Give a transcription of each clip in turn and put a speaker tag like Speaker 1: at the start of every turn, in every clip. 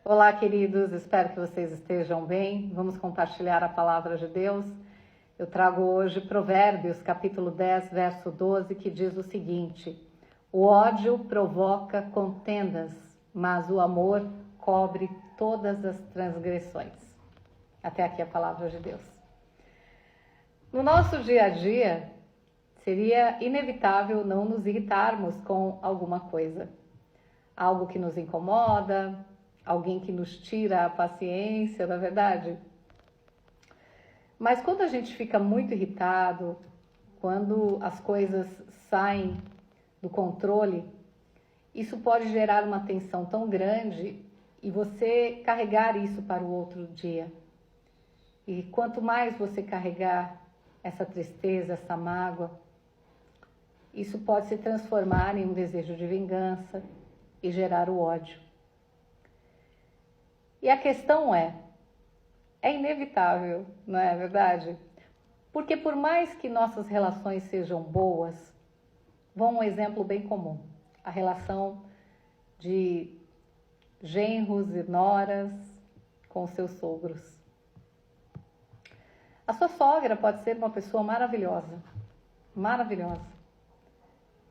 Speaker 1: Olá, queridos, espero que vocês estejam bem. Vamos compartilhar a palavra de Deus. Eu trago hoje Provérbios, capítulo 10, verso 12, que diz o seguinte: o ódio provoca contendas, mas o amor cobre todas as transgressões. Até aqui a palavra de Deus. No nosso dia a dia, seria inevitável não nos irritarmos com alguma coisa. Algo que nos incomoda, alguém que nos tira a paciência, na verdade. Mas quando a gente fica muito irritado, quando as coisas saem do controle, isso pode gerar uma tensão tão grande e você carregar isso para o outro dia. E quanto mais você carregar essa tristeza, essa mágoa, isso pode se transformar em um desejo de vingança e gerar o ódio. E a questão é inevitável, não é verdade? Porque por mais que nossas relações sejam boas, vou um exemplo bem comum, a relação de genros e noras com seus sogros. A sua sogra pode ser uma pessoa maravilhosa,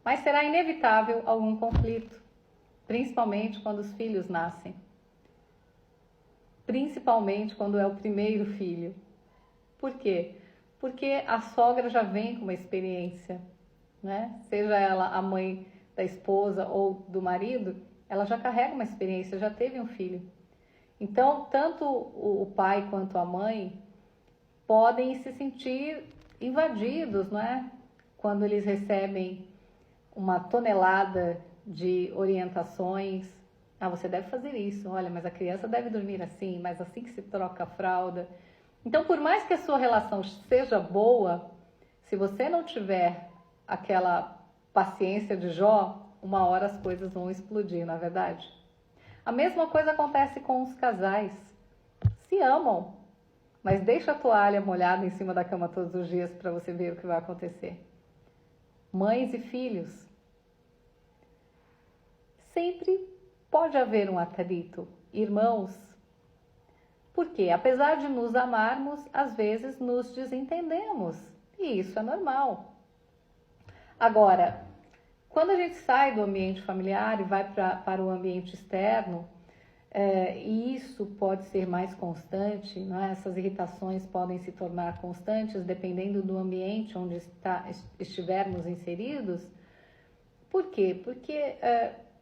Speaker 1: mas será inevitável algum conflito, principalmente quando os filhos nascem. Principalmente quando é o primeiro filho. Por quê? Porque a sogra já vem com uma experiência, né? Seja ela a mãe da esposa ou do marido, ela já carrega uma experiência, já teve um filho. Então, tanto o pai quanto a mãe podem se sentir invadidos, não é? Quando eles recebem uma tonelada de orientações. Ah, você deve fazer isso, olha, mas a criança deve dormir assim, mas assim que se troca a fralda. Então, por mais que a sua relação seja boa, se você não tiver aquela paciência de Jó, uma hora as coisas vão explodir, não é verdade? A mesma coisa acontece com os casais. Se amam, mas deixa a toalha molhada em cima da cama todos os dias para você ver o que vai acontecer. Mães e filhos. Sempre pode haver um atrito, irmãos, porque apesar de nos amarmos, às vezes nos desentendemos, e isso é normal. Agora, quando a gente sai do ambiente familiar e vai para o ambiente externo, e isso pode ser mais constante, não é? Essas irritações podem se tornar constantes dependendo do ambiente onde estivermos inseridos. Por quê? Porque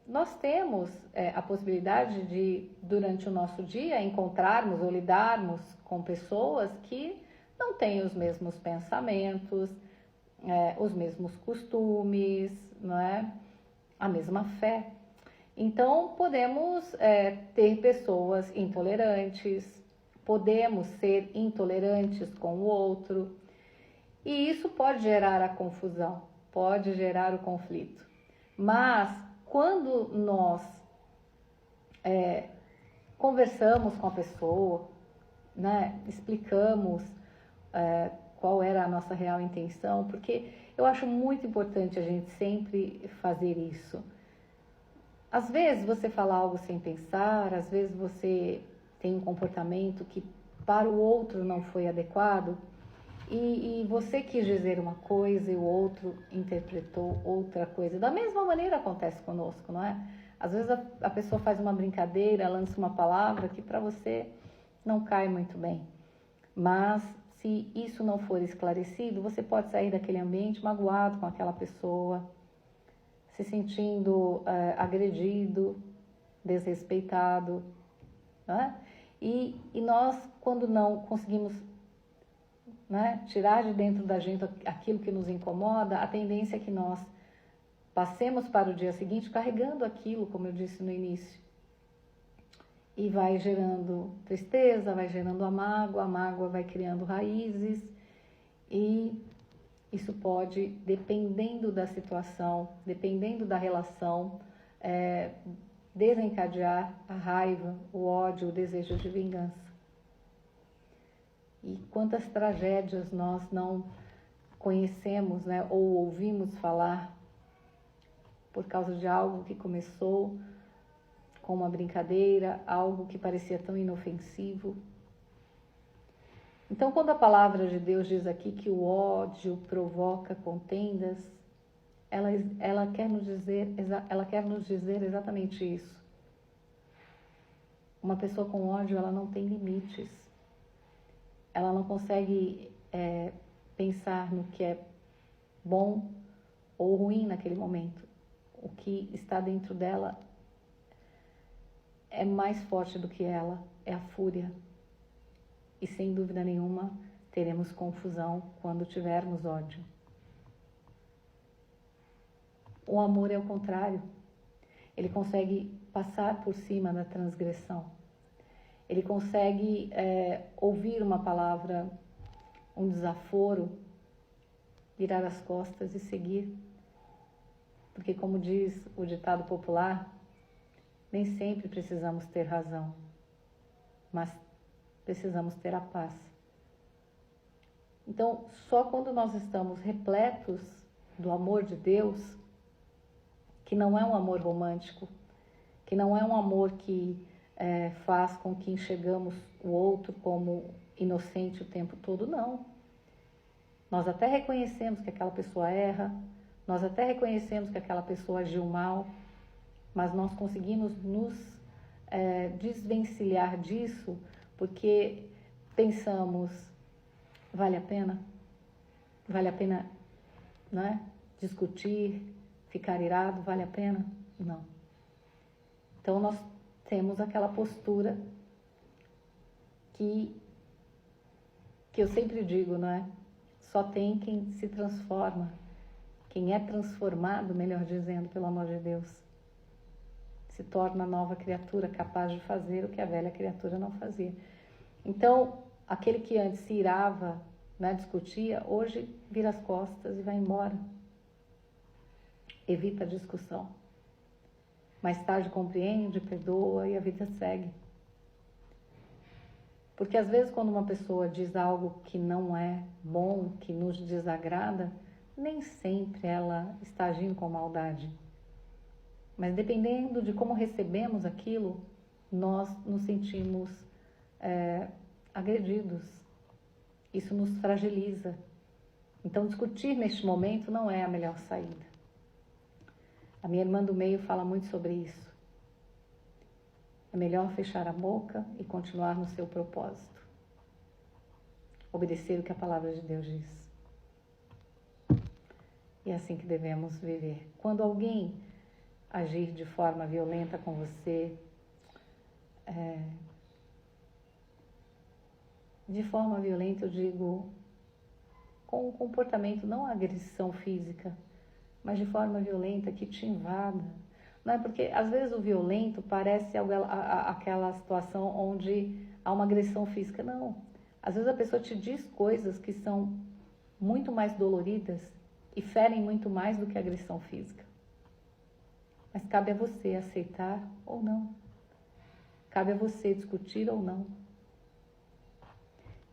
Speaker 1: nós temos a possibilidade de, durante o nosso dia, encontrarmos ou lidarmos com pessoas que não têm os mesmos pensamentos, os mesmos costumes, não é? A mesma fé. Então, podemos ter pessoas intolerantes, podemos ser intolerantes com o outro, e isso pode gerar a confusão, pode gerar o conflito. Mas, quando nós conversamos com a pessoa, né, explicamos qual era a nossa real intenção, porque eu acho muito importante a gente sempre fazer isso. Às vezes você fala algo sem pensar, às vezes você tem um comportamento que para o outro não foi adequado, e você quis dizer uma coisa e o outro interpretou outra coisa. Da mesma maneira acontece conosco, não é? Às vezes a pessoa faz uma brincadeira, lança uma palavra que para você não cai muito bem. Mas se isso não for esclarecido, você pode sair daquele ambiente magoado com aquela pessoa, se sentindo agredido, desrespeitado, não é? E nós, quando não conseguimos, né, tirar de dentro da gente aquilo que nos incomoda, a tendência é que nós passemos para o dia seguinte carregando aquilo, como eu disse no início. E vai gerando tristeza, vai gerando a mágoa vai criando raízes, e isso pode, dependendo da situação, dependendo da relação, desencadear a raiva, o ódio, o desejo de vingança. E quantas tragédias nós não conhecemos, né, ou ouvimos falar por causa de algo que começou com uma brincadeira, algo que parecia tão inofensivo. Então, quando a palavra de Deus diz aqui que o ódio provoca contendas, ela quer nos dizer exatamente isso. Uma pessoa com ódio, ela não tem limites. Ela não consegue pensar no que é bom ou ruim naquele momento. O que está dentro dela é mais forte do que ela, é a fúria. E sem dúvida nenhuma, teremos confusão quando tivermos ódio. O amor é o contrário. Ele consegue passar por cima da transgressão. Ele consegue ouvir uma palavra, um desaforo, virar as costas e seguir. Porque, como diz o ditado popular, nem sempre precisamos ter razão, mas precisamos ter a paz. Então, só quando nós estamos repletos do amor de Deus, que não é um amor romântico, que não é um amor que faz com que enxergamos o outro como inocente o tempo todo, não. Nós até reconhecemos que aquela pessoa erra, nós até reconhecemos que aquela pessoa agiu mal, mas nós conseguimos nos desvencilhar disso porque pensamos, vale a pena? Vale a pena, né, discutir, ficar irado? Vale a pena? Não. Então nós temos aquela postura que eu sempre digo, não é? Só tem quem se transforma, quem é transformado, melhor dizendo, pelo amor de Deus, se torna nova criatura, capaz de fazer o que a velha criatura não fazia. Então, aquele que antes se irava, né, discutia, hoje vira as costas e vai embora. Evita a discussão. Mais tarde compreende, perdoa e a vida segue. Porque às vezes quando uma pessoa diz algo que não é bom, que nos desagrada, nem sempre ela está agindo com maldade. Mas dependendo de como recebemos aquilo, nós nos sentimos agredidos. Isso nos fragiliza. Então discutir neste momento não é a melhor saída. A minha irmã do meio fala muito sobre isso. É melhor fechar a boca e continuar no seu propósito. Obedecer o que a palavra de Deus diz. E é assim que devemos viver. Quando alguém agir de forma violenta com você, de forma violenta eu digo com um comportamento, não agressão física, mas de forma violenta que te invada. Não é porque às vezes o violento parece aquela situação onde há uma agressão física. Não. Às vezes a pessoa te diz coisas que são muito mais doloridas e ferem muito mais do que a agressão física. Mas cabe a você aceitar ou não. Cabe a você discutir ou não.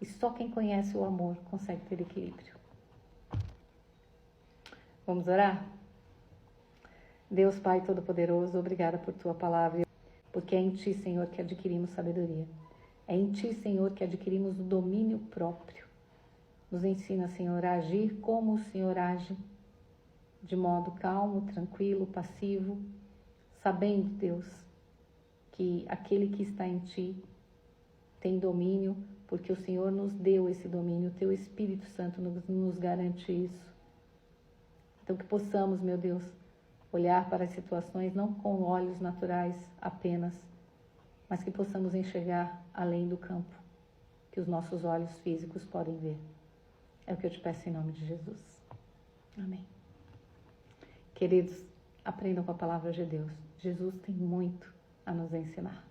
Speaker 1: E só quem conhece o amor consegue ter equilíbrio. Vamos orar? Deus Pai Todo-Poderoso, obrigada por Tua palavra, porque é em Ti, Senhor, que adquirimos sabedoria. É em Ti, Senhor, que adquirimos o domínio próprio. Nos ensina, Senhor, a agir como o Senhor age, de modo calmo, tranquilo, passivo, sabendo, Deus, que aquele que está em Ti tem domínio, porque o Senhor nos deu esse domínio, o Teu Espírito Santo nos garante isso. Então que possamos, meu Deus, olhar para as situações não com olhos naturais apenas, mas que possamos enxergar além do campo, que os nossos olhos físicos podem ver. É o que eu te peço em nome de Jesus. Amém. Queridos, aprendam com a palavra de Deus. Jesus tem muito a nos ensinar.